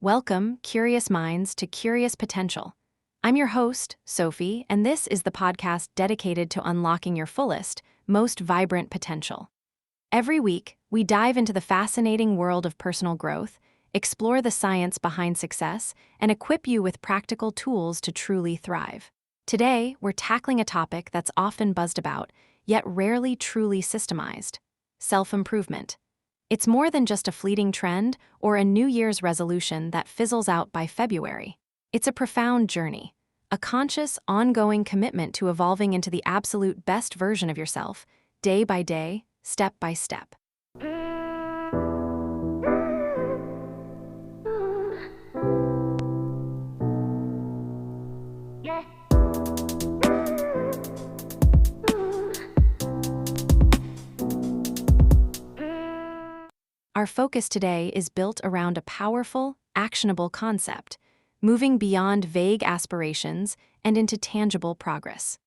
Welcome, curious minds, to Curious Potential. I'm your host, Sophie, and this is the podcast dedicated to unlocking your fullest, most vibrant potential. Every week, we dive into the fascinating world of personal growth, explore the science behind success, and equip you with practical tools to truly thrive. Today, we're tackling a topic that's often buzzed about, yet rarely truly systemized: self-improvement. It's more than just a fleeting trend or a New Year's resolution that fizzles out by February. It's a profound journey, a conscious, ongoing commitment to evolving into the absolute best version of yourself, day by day, step by step. Our focus today is built around a powerful, actionable concept, moving beyond vague aspirations and into tangible progress.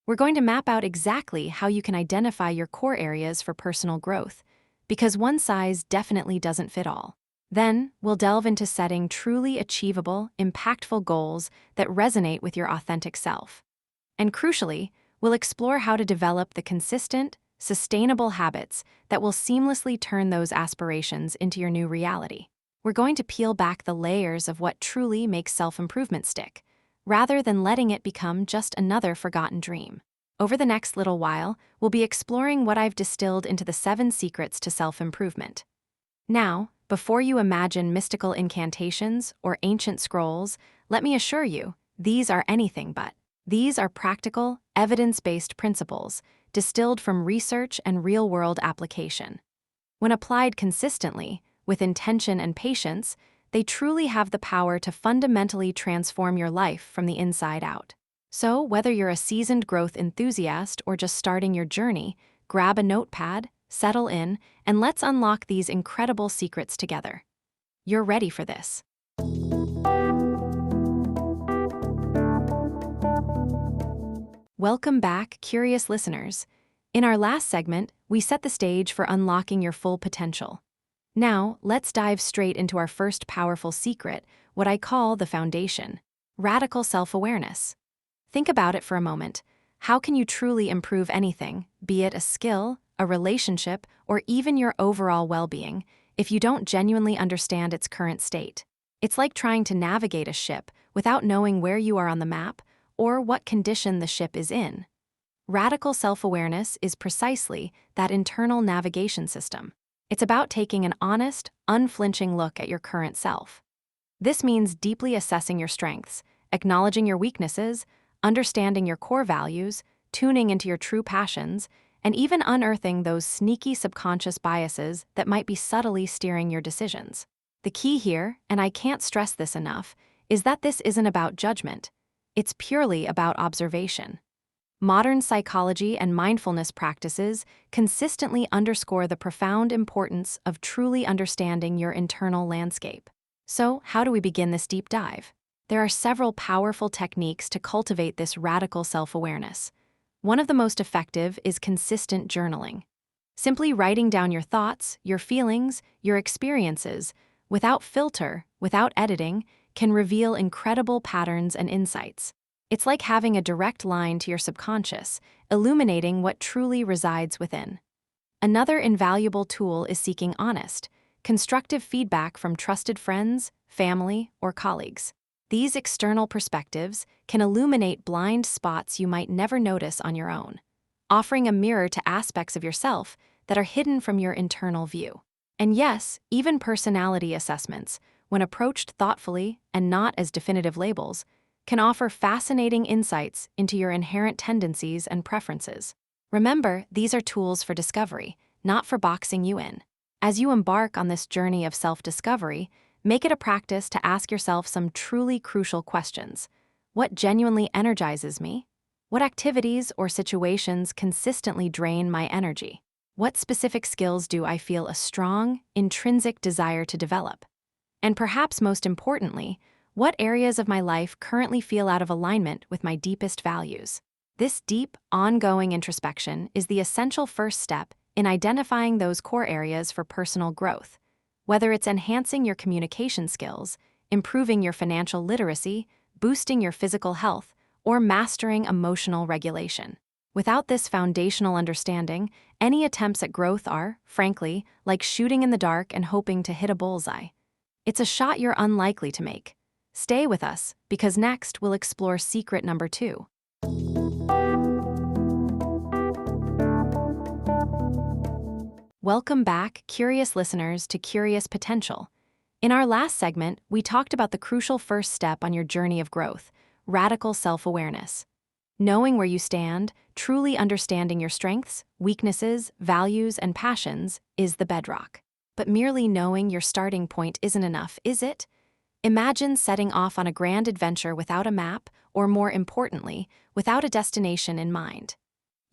We're going to map out exactly how you can identify your core areas for personal growth, because one size definitely doesn't fit all. Then, we'll delve into setting truly achievable, impactful goals that resonate with your authentic self. And crucially, we'll explore how to develop the consistent, sustainable habits that will seamlessly turn those aspirations into your new reality. We're going to peel back the layers of what truly makes self-improvement stick, rather than letting it become just another forgotten dream. Over the next little while, we'll be exploring what I've distilled into the 7 secrets to self-improvement. Now, before you imagine mystical incantations or ancient scrolls, let me assure you, these are anything but. These are practical, evidence-based principles distilled from research and real-world application. When applied consistently, with intention and patience, they truly have the power to fundamentally transform your life from the inside out. So, whether you're a seasoned growth enthusiast or just starting your journey, grab a notepad, settle in, and let's unlock these incredible secrets together. You're ready for this. Welcome back, curious listeners. In our last segment, we set the stage for unlocking your full potential. Now, let's dive straight into our first powerful secret, what I call the foundation: radical self-awareness. Think about it for a moment. How can you truly improve anything, be it a skill, a relationship, or even your overall well-being, if you don't genuinely understand its current state? It's like trying to navigate a ship without knowing where you are on the map or what condition the ship is in. Radical self-awareness is precisely that internal navigation system. It's about taking an honest, unflinching look at your current self. This means deeply assessing your strengths, acknowledging your weaknesses, understanding your core values, tuning into your true passions, and even unearthing those sneaky subconscious biases that might be subtly steering your decisions. The key here, and I can't stress this enough, is that this isn't about judgment. It's purely about observation. Modern psychology and mindfulness practices consistently underscore the profound importance of truly understanding your internal landscape. So, how do we begin this deep dive? There are several powerful techniques to cultivate this radical self-awareness. One of the most effective is consistent journaling. Simply writing down your thoughts, your feelings, your experiences, without filter, without editing, can reveal incredible patterns and insights. It's like having a direct line to your subconscious, illuminating what truly resides within. Another invaluable tool is seeking honest, constructive feedback from trusted friends, family, or colleagues. These external perspectives can illuminate blind spots you might never notice on your own, offering a mirror to aspects of yourself that are hidden from your internal view. And yes, even personality assessments, when approached thoughtfully and not as definitive labels, can offer fascinating insights into your inherent tendencies and preferences. Remember, these are tools for discovery, not for boxing you in. As you embark on this journey of self-discovery, make it a practice to ask yourself some truly crucial questions. What genuinely energizes me? What activities or situations consistently drain my energy? What specific skills do I feel a strong, intrinsic desire to develop? And perhaps most importantly, what areas of my life currently feel out of alignment with my deepest values? This deep, ongoing introspection is the essential first step in identifying those core areas for personal growth. Whether it's enhancing your communication skills, improving your financial literacy, boosting your physical health, or mastering emotional regulation. Without this foundational understanding, any attempts at growth are, frankly, like shooting in the dark and hoping to hit a bullseye. It's a shot you're unlikely to make. Stay with us, because next we'll explore secret number 2. Welcome back, curious listeners, to Curious Potential. In our last segment, we talked about the crucial first step on your journey of growth: radical self-awareness. Knowing where you stand, truly understanding your strengths, weaknesses, values, and passions is the bedrock. But merely knowing your starting point isn't enough, is it? Imagine setting off on a grand adventure without a map, or more importantly, without a destination in mind.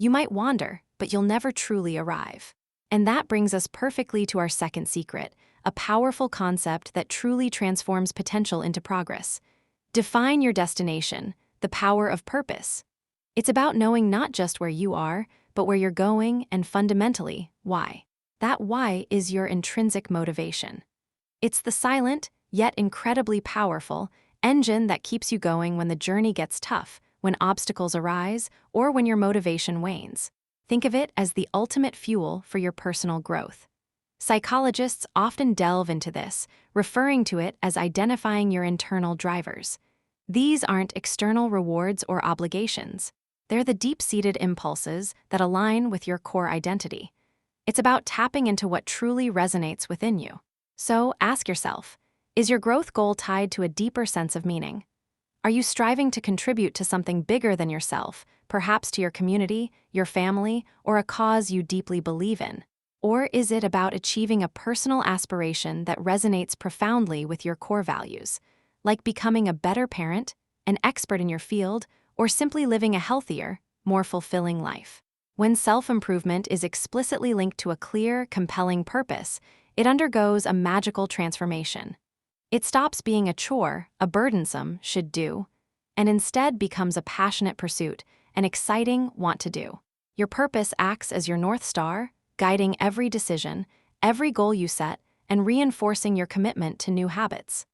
You might wander, but you'll never truly arrive. And that brings us perfectly to our second secret, a powerful concept that truly transforms potential into progress. Define your destination, the power of purpose. It's about knowing not just where you are, but where you're going, and fundamentally, why. That why is your intrinsic motivation. It's the silent, yet incredibly powerful, engine that keeps you going when the journey gets tough, when obstacles arise, or when your motivation wanes. Think of it as the ultimate fuel for your personal growth. Psychologists often delve into this, referring to it as identifying your internal drivers. These aren't external rewards or obligations. They're the deep-seated impulses that align with your core identity. It's about tapping into what truly resonates within you. So ask yourself, is your growth goal tied to a deeper sense of meaning? Are you striving to contribute to something bigger than yourself, perhaps to your community, your family, or a cause you deeply believe in? Or is it about achieving a personal aspiration that resonates profoundly with your core values, like becoming a better parent, an expert in your field, or simply living a healthier, more fulfilling life? When self-improvement is explicitly linked to a clear, compelling purpose, it undergoes a magical transformation. It stops being a chore, a burdensome should-do, and instead becomes a passionate pursuit, an exciting want-to-do. Your purpose acts as your North Star, guiding every decision, every goal you set, and reinforcing your commitment to new habits.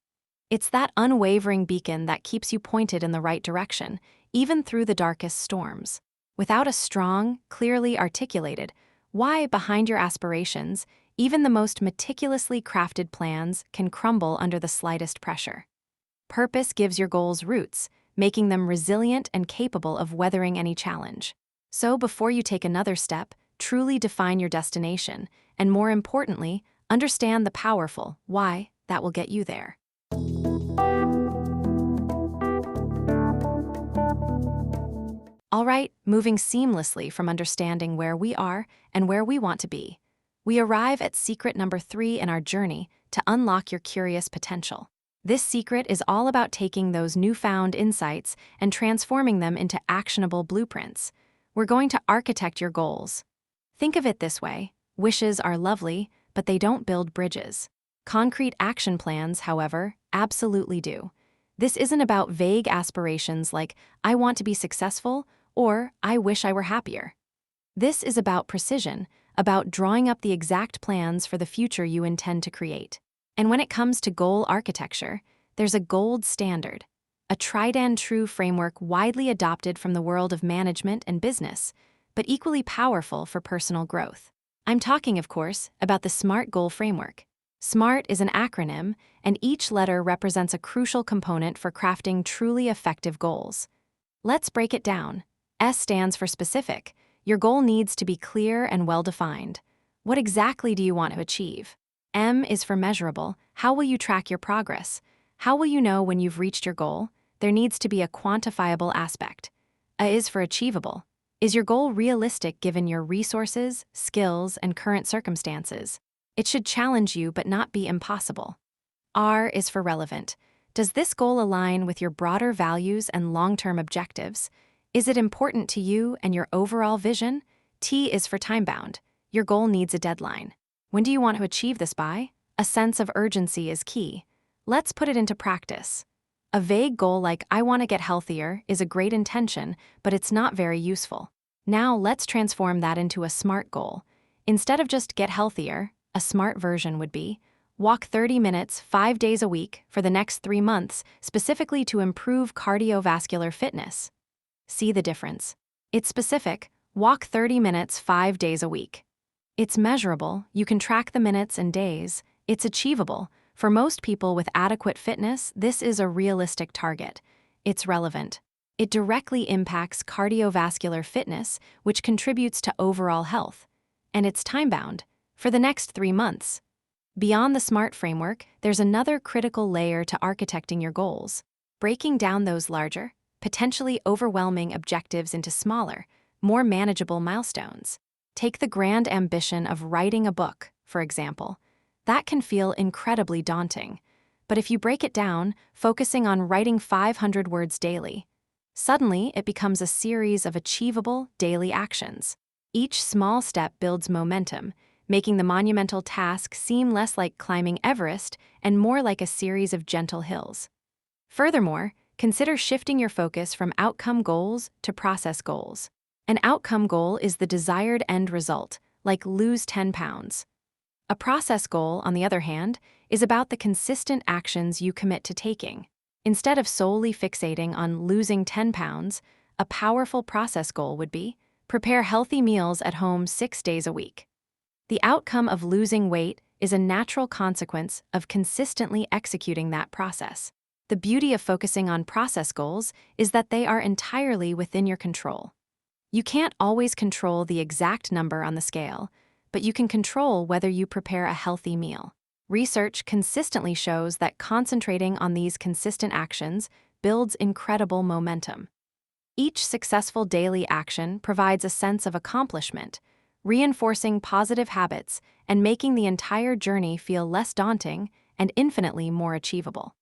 It's that unwavering beacon that keeps you pointed in the right direction, even through the darkest storms. Without a strong, clearly articulated why behind your aspirations, even the most meticulously crafted plans can crumble under the slightest pressure. Purpose gives your goals roots, making them resilient and capable of weathering any challenge. So before you take another step, truly define your destination, and more importantly, understand the powerful why that will get you there. All right, moving seamlessly from understanding where we are and where we want to be, we arrive at secret number 3 in our journey to unlock your curious potential. This secret is all about taking those newfound insights and transforming them into actionable blueprints. We're going to architect your goals. Think of it this way: wishes are lovely, but they don't build bridges. Concrete action plans, however, absolutely do. This isn't about vague aspirations like, I want to be successful, or I wish I were happier. This is about precision, about drawing up the exact plans for the future you intend to create. And when it comes to goal architecture, there's a gold standard, a tried-and-true framework widely adopted from the world of management and business, but equally powerful for personal growth. I'm talking, of course, about the SMART goal framework. SMART is an acronym, and each letter represents a crucial component for crafting truly effective goals. Let's break it down. S stands for specific. Your goal needs to be clear and well-defined. What exactly do you want to achieve? M is for measurable. How will you track your progress? How will you know when you've reached your goal? There needs to be a quantifiable aspect. A is for achievable. Is your goal realistic given your resources, skills, and current circumstances? It should challenge you but not be impossible. R is for relevant. Does this goal align with your broader values and long-term objectives? Is it important to you and your overall vision? T is for time-bound. Your goal needs a deadline. When do you want to achieve this by? A sense of urgency is key. Let's put it into practice. A vague goal like, I want to get healthier, is a great intention, but it's not very useful. Now let's transform that into a SMART goal. Instead of just get healthier, a SMART version would be, Walk 30 minutes, 5 days a week for the next 3 months, specifically to improve cardiovascular fitness. See the difference. It's specific. Walk 30 minutes, 5 days a week. It's measurable. You can track the minutes and days. It's achievable. For most people with adequate fitness, this is a realistic target. It's relevant. It directly impacts cardiovascular fitness, which contributes to overall health. And it's time-bound, for the next 3 months. Beyond the SMART framework, there's another critical layer to architecting your goals. Breaking down those larger, potentially overwhelming objectives into smaller, more manageable milestones. Take the grand ambition of writing a book, for example. That can feel incredibly daunting. But if you break it down, focusing on writing 500 words daily, suddenly it becomes a series of achievable daily actions. Each small step builds momentum, making the monumental task seem less like climbing Everest and more like a series of gentle hills. Furthermore, consider shifting your focus from outcome goals to process goals. An outcome goal is the desired end result, like lose 10 pounds. A process goal, on the other hand, is about the consistent actions you commit to taking. Instead of solely fixating on losing 10 pounds, a powerful process goal would be prepare healthy meals at home 6 days a week. The outcome of losing weight is a natural consequence of consistently executing that process. The beauty of focusing on process goals is that they are entirely within your control. You can't always control the exact number on the scale, but you can control whether you prepare a healthy meal. Research consistently shows that concentrating on these consistent actions builds incredible momentum. Each successful daily action provides a sense of accomplishment, reinforcing positive habits and making the entire journey feel less daunting and infinitely more achievable.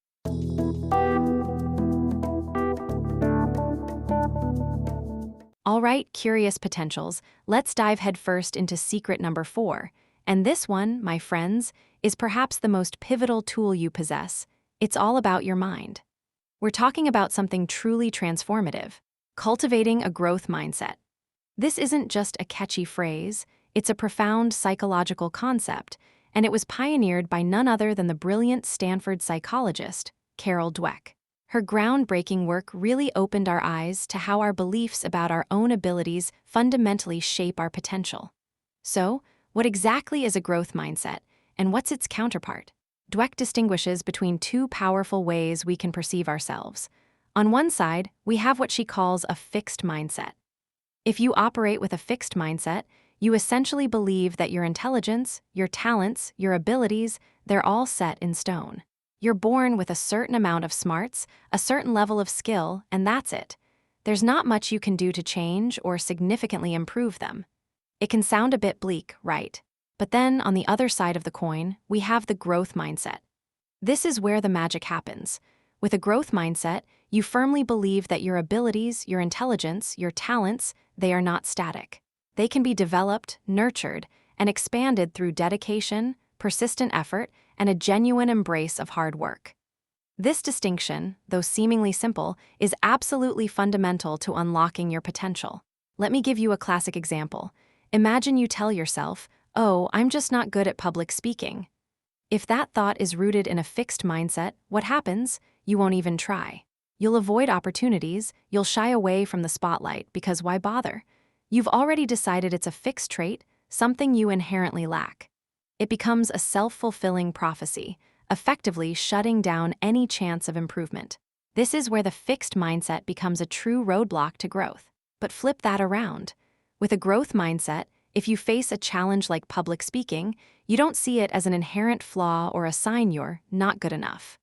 All right, curious potentials, let's dive headfirst into secret number 4. And this one, my friends, is perhaps the most pivotal tool you possess. It's all about your mind. We're talking about something truly transformative, cultivating a growth mindset. This isn't just a catchy phrase, it's a profound psychological concept, and it was pioneered by none other than the brilliant Stanford psychologist, Carol Dweck. Her groundbreaking work really opened our eyes to how our beliefs about our own abilities fundamentally shape our potential. So, what exactly is a growth mindset, and what's its counterpart? Dweck distinguishes between two powerful ways we can perceive ourselves. On one side, we have what she calls a fixed mindset. If you operate with a fixed mindset, you essentially believe that your intelligence, your talents, your abilities, they're all set in stone. You're born with a certain amount of smarts, a certain level of skill, and that's it. There's not much you can do to change or significantly improve them. It can sound a bit bleak, right? But then, on the other side of the coin, we have the growth mindset. This is where the magic happens. With a growth mindset, you firmly believe that your abilities, your intelligence, your talents, they are not static. They can be developed, nurtured, and expanded through dedication, persistent effort, and a genuine embrace of hard work. This distinction, though seemingly simple, is absolutely fundamental to unlocking your potential. Let me give you a classic example. Imagine you tell yourself, "Oh, I'm just not good at public speaking." If that thought is rooted in a fixed mindset, what happens? You won't even try. You'll avoid opportunities, you'll shy away from the spotlight because why bother? You've already decided it's a fixed trait, something you inherently lack. It becomes a self-fulfilling prophecy, effectively shutting down any chance of improvement. This is where the fixed mindset becomes a true roadblock to growth. But flip that around. With a growth mindset, if you face a challenge like public speaking, you don't see it as an inherent flaw or a sign you're not good enough.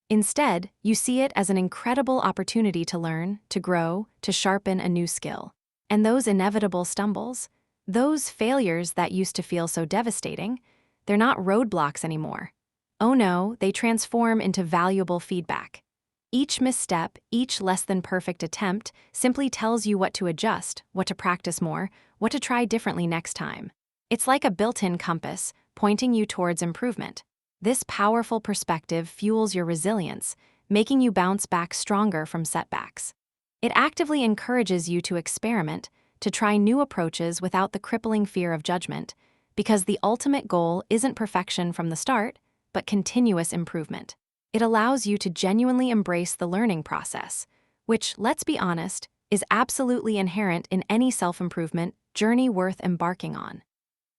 Instead, you see it as an incredible opportunity to learn, to grow, to sharpen a new skill. And those inevitable stumbles, those failures that used to feel so devastating, they're not roadblocks anymore. Oh no, they transform into valuable feedback. Each misstep, each less than perfect attempt simply tells you what to adjust, what to practice more, what to try differently next time. It's like a built-in compass, pointing you towards improvement. This powerful perspective fuels your resilience, making you bounce back stronger from setbacks. It actively encourages you to experiment, to try new approaches without the crippling fear of judgment, because the ultimate goal isn't perfection from the start, but continuous improvement. It allows you to genuinely embrace the learning process, which, let's be honest, is absolutely inherent in any self-improvement journey worth embarking on.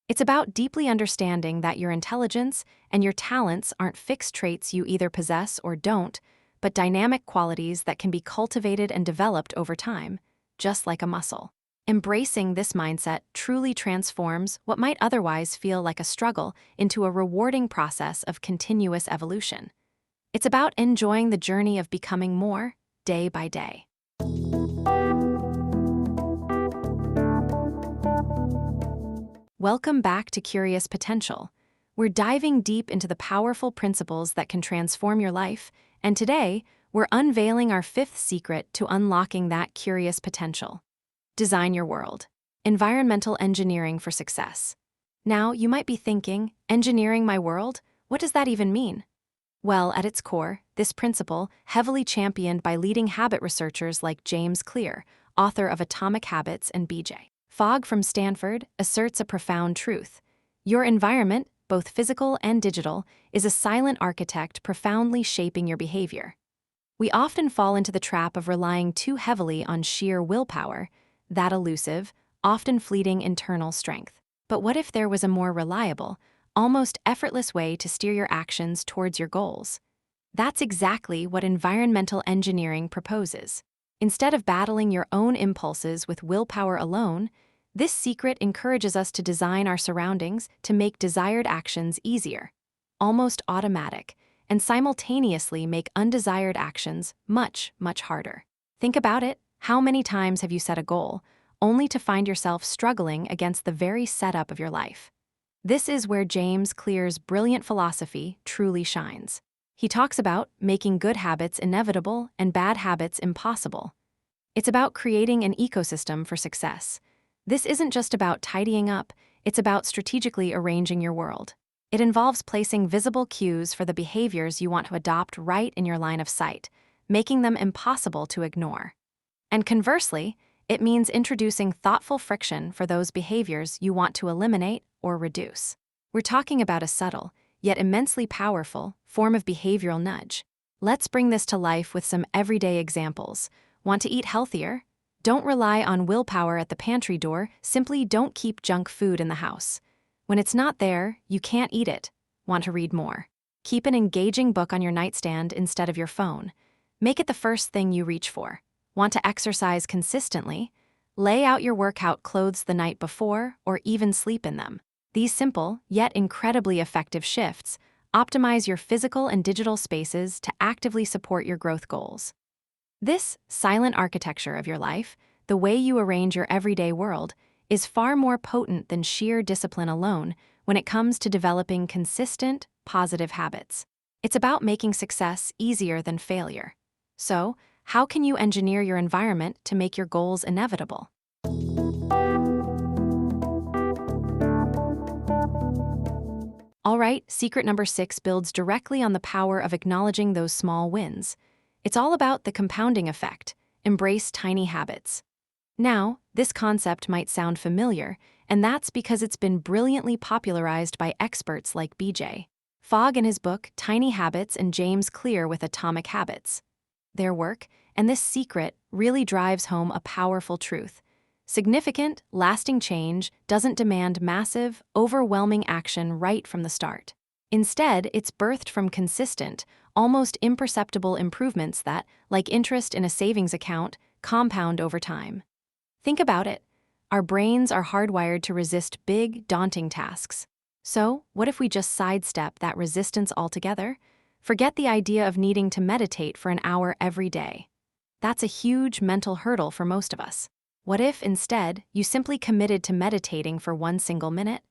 It's about deeply understanding that your intelligence and your talents aren't fixed traits you either possess or don't, but dynamic qualities that can be cultivated and developed over time, just like a muscle. Embracing this mindset truly transforms what might otherwise feel like a struggle into a rewarding process of continuous evolution. It's about enjoying the journey of becoming more, day by day. Welcome back to Curious Potential. We're diving deep into the powerful principles that can transform your life, and today, we're unveiling our fifth secret to unlocking that curious potential. Design your world. Environmental engineering for success. Now, you might be thinking, engineering my world? What does that even mean? Well, at its core, this principle, heavily championed by leading habit researchers like James Clear, author of Atomic Habits, and B.J. Fogg from Stanford, asserts a profound truth. Your environment, both physical and digital, is a silent architect profoundly shaping your behavior. We often fall into the trap of relying too heavily on sheer willpower, that elusive, often fleeting internal strength. But what if there was a more reliable, almost effortless way to steer your actions towards your goals? That's exactly what environmental engineering proposes. Instead of battling your own impulses with willpower alone, this secret encourages us to design our surroundings to make desired actions easier, almost automatic, and simultaneously make undesired actions much, much harder. Think about it. How many times have you set a goal, only to find yourself struggling against the very setup of your life? This is where James Clear's brilliant philosophy truly shines. He talks about making good habits inevitable and bad habits impossible. It's about creating an ecosystem for success. This isn't just about tidying up, it's about strategically arranging your world. It involves placing visible cues for the behaviors you want to adopt right in your line of sight, making them impossible to ignore. And conversely, it means introducing thoughtful friction for those behaviors you want to eliminate or reduce. We're talking about a subtle, yet immensely powerful, form of behavioral nudge. Let's bring this to life with some everyday examples. Want to eat healthier? Don't rely on willpower at the pantry door, simply don't keep junk food in the house. When it's not there, you can't eat it. Want to read more? Keep an engaging book on your nightstand instead of your phone. Make it the first thing you reach for. Want to exercise consistently? Lay out your workout clothes the night before or even sleep in them. These simple, yet incredibly effective shifts optimize your physical and digital spaces to actively support your growth goals. This silent architecture of your life, the way you arrange your everyday world, is far more potent than sheer discipline alone when it comes to developing consistent, positive habits. It's about making success easier than failure. So, how can you engineer your environment to make your goals inevitable? All right, secret number 6 builds directly on the power of acknowledging those small wins. It's all about the compounding effect. Embrace tiny habits. Now, this concept might sound familiar, and that's because it's been brilliantly popularized by experts like B.J. Fogg in his book Tiny Habits and James Clear with Atomic Habits. Their work, and this secret, really drives home a powerful truth. Significant, lasting change doesn't demand massive, overwhelming action right from the start. Instead, it's birthed from consistent, almost imperceptible improvements that, like interest in a savings account, compound over time. Think about it. Our brains are hardwired to resist big, daunting tasks. So, what if we just sidestep that resistance altogether? Forget the idea of needing to meditate for an hour every day. That's a huge mental hurdle for most of us. What if, instead, you simply committed to meditating for 1 single minute?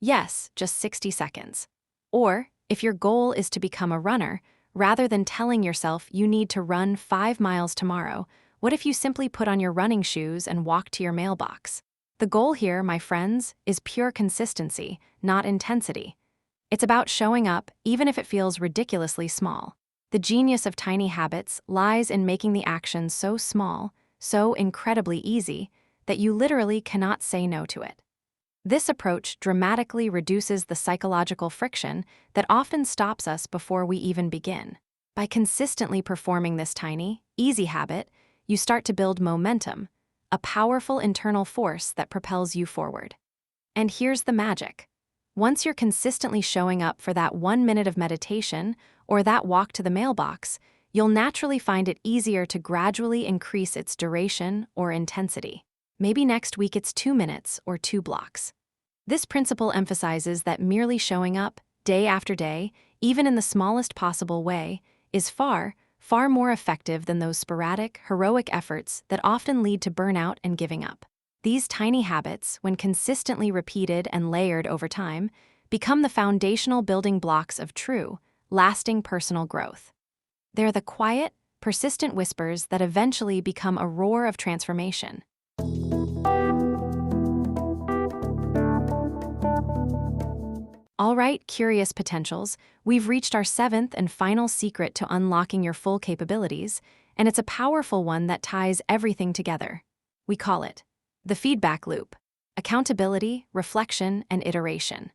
Yes, just 60 seconds. Or, if your goal is to become a runner, rather than telling yourself you need to run 5 miles tomorrow, what if you simply put on your running shoes and walk to your mailbox? The goal here, my friends, is pure consistency, not intensity. It's about showing up, even if it feels ridiculously small. The genius of tiny habits lies in making the action so small, so incredibly easy, that you literally cannot say no to it. This approach dramatically reduces the psychological friction that often stops us before we even begin. By consistently performing this tiny, easy habit, you start to build momentum, a powerful internal force that propels you forward. And here's the magic. Once you're consistently showing up for that 1 minute of meditation or that walk to the mailbox, you'll naturally find it easier to gradually increase its duration or intensity. Maybe next week it's 2 minutes or 2 blocks. This principle emphasizes that merely showing up, day after day, even in the smallest possible way, is far more effective than those sporadic, heroic efforts that often lead to burnout and giving up. These tiny habits, when consistently repeated and layered over time, become the foundational building blocks of true, lasting personal growth. They're the quiet, persistent whispers that eventually become a roar of transformation. All right, curious potentials, we've reached our 7th and final secret to unlocking your full capabilities, and it's a powerful one that ties everything together. We call it the feedback loop: accountability, reflection, and iteration.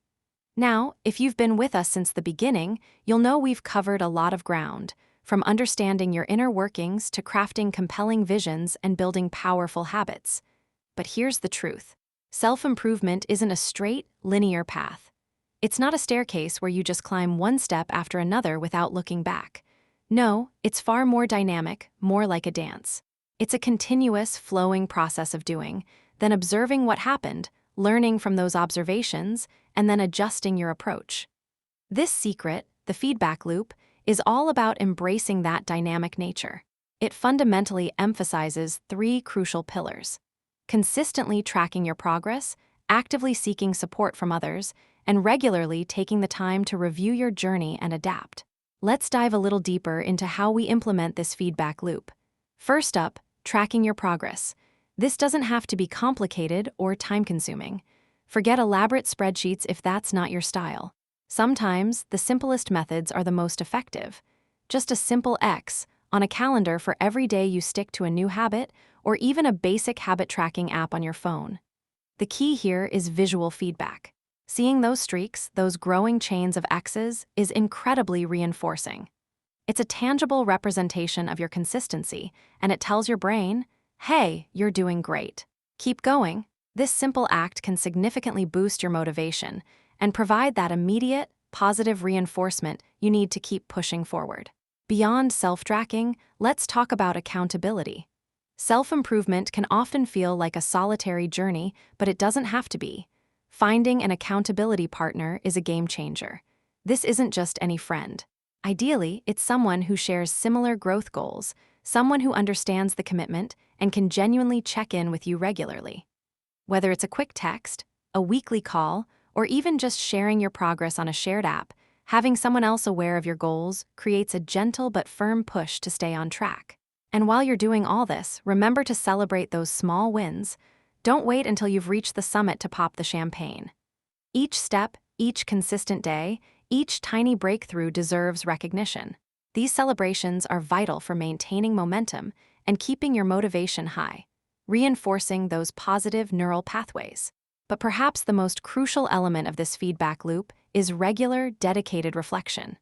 Now, if you've been with us since the beginning, you'll know we've covered a lot of ground, from understanding your inner workings to crafting compelling visions and building powerful habits. But here's the truth. Self-improvement isn't a straight, linear path. It's not a staircase where you just climb one step after another without looking back. No, it's far more dynamic, more like a dance. It's a continuous, flowing process of doing, then observing what happened, learning from those observations, and then adjusting your approach. This secret, the feedback loop, is all about embracing that dynamic nature. It fundamentally emphasizes 3 crucial pillars: consistently tracking your progress, actively seeking support from others, and regularly taking the time to review your journey and adapt. Let's dive a little deeper into how we implement this feedback loop. First up, tracking your progress. This doesn't have to be complicated or time-consuming. Forget elaborate spreadsheets if that's not your style. Sometimes, the simplest methods are the most effective. Just a simple X on a calendar for every day you stick to a new habit, or even a basic habit tracking app on your phone. The key here is visual feedback. Seeing those streaks, those growing chains of X's, is incredibly reinforcing. It's a tangible representation of your consistency, and it tells your brain, hey, you're doing great. Keep going. This simple act can significantly boost your motivation and provide that immediate, positive reinforcement you need to keep pushing forward. Beyond self-tracking, let's talk about accountability. Self-improvement can often feel like a solitary journey, but it doesn't have to be. Finding an accountability partner is a game changer. This isn't just any friend. Ideally, it's someone who shares similar growth goals, someone who understands the commitment and can genuinely check in with you regularly. Whether it's a quick text, a weekly call, or even just sharing your progress on a shared app, having someone else aware of your goals creates a gentle but firm push to stay on track. And while you're doing all this, remember to celebrate those small wins. Don't wait until you've reached the summit to pop the champagne. Each step, each consistent day, each tiny breakthrough deserves recognition. These celebrations are vital for maintaining momentum and keeping your motivation high, reinforcing those positive neural pathways. But perhaps the most crucial element of this feedback loop is regular, dedicated reflection.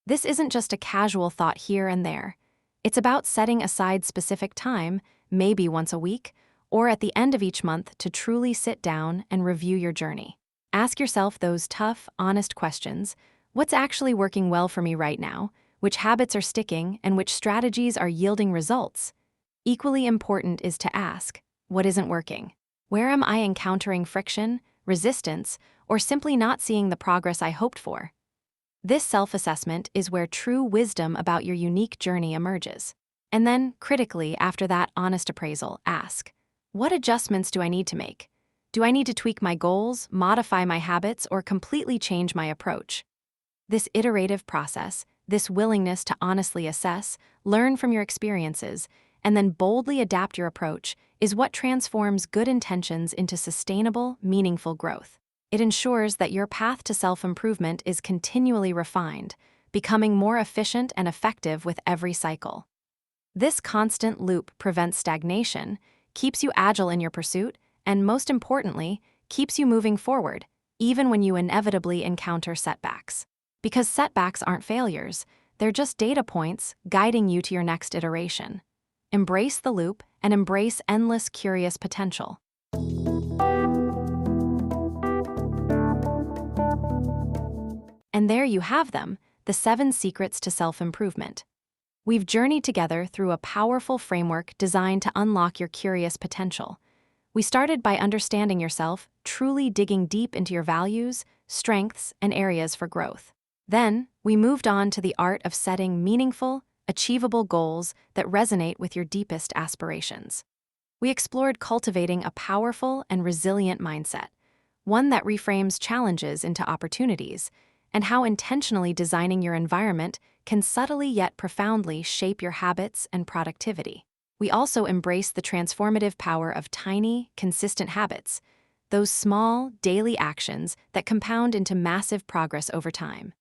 This isn't just a casual thought here and there. It's about setting aside specific time, maybe once a week, or at the end of each month, to truly sit down and review your journey. Ask yourself those tough, honest questions. What's actually working well for me right now? Which habits are sticking, and which strategies are yielding results? Equally important is to ask, what isn't working? Where am I encountering friction, resistance, or simply not seeing the progress I hoped for? This self-assessment is where true wisdom about your unique journey emerges. And then, critically, after that honest appraisal, ask, what adjustments do I need to make? Do I need to tweak my goals, modify my habits, or completely change my approach? This iterative process, this willingness to honestly assess, learn from your experiences, and then boldly adapt your approach is what transforms good intentions into sustainable, meaningful growth. It ensures that your path to self-improvement is continually refined, becoming more efficient and effective with every cycle. This constant loop prevents stagnation, keeps you agile in your pursuit, and most importantly, keeps you moving forward, even when you inevitably encounter setbacks. Because setbacks aren't failures, they're just data points guiding you to your next iteration. Embrace the loop and embrace endless curious potential. And there you have them, the 7 secrets to self-improvement. We've journeyed together through a powerful framework designed to unlock your curious potential. We started by understanding yourself, truly digging deep into your values, strengths, and areas for growth. Then, we moved on to the art of setting meaningful, achievable goals that resonate with your deepest aspirations. We explored cultivating a powerful and resilient mindset, one that reframes challenges into opportunities, and how intentionally designing your environment can subtly yet profoundly shape your habits and productivity. We also embrace the transformative power of tiny, consistent habits, those small, daily actions that compound into massive progress over time.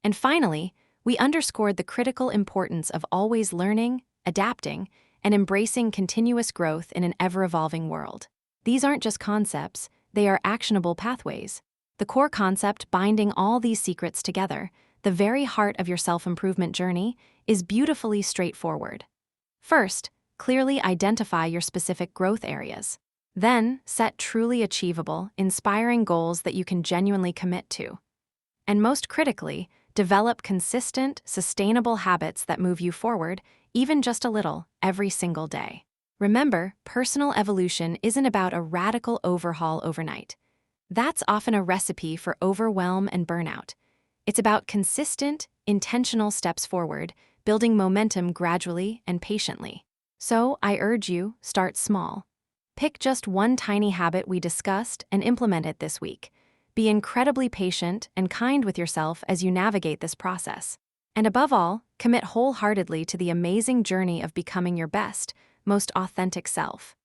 And finally, we underscored the critical importance of always learning, adapting, and embracing continuous growth in an ever-evolving world. These aren't just concepts, they are actionable pathways. The core concept binding all these secrets together, the very heart of your self-improvement journey, is beautifully straightforward. First, clearly identify your specific growth areas. Then, set truly achievable, inspiring goals that you can genuinely commit to. And most critically, develop consistent, sustainable habits that move you forward, even just a little, every single day. Remember, personal evolution isn't about a radical overhaul overnight. That's often a recipe for overwhelm and burnout. It's about consistent, intentional steps forward, building momentum gradually and patiently. So, I urge you, start small. Pick just one tiny habit we discussed and implement it this week. Be incredibly patient and kind with yourself as you navigate this process. And above all, commit wholeheartedly to the amazing journey of becoming your best, most authentic self.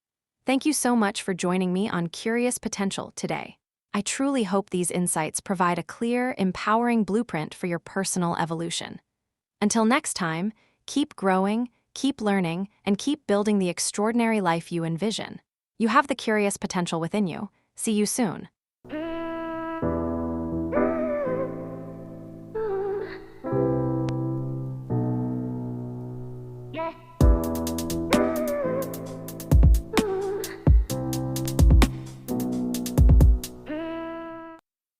Thank you so much for joining me on Curious Potential today. I truly hope these insights provide a clear, empowering blueprint for your personal evolution. Until next time, keep growing, keep learning, and keep building the extraordinary life you envision. You have the curious potential within you. See you soon.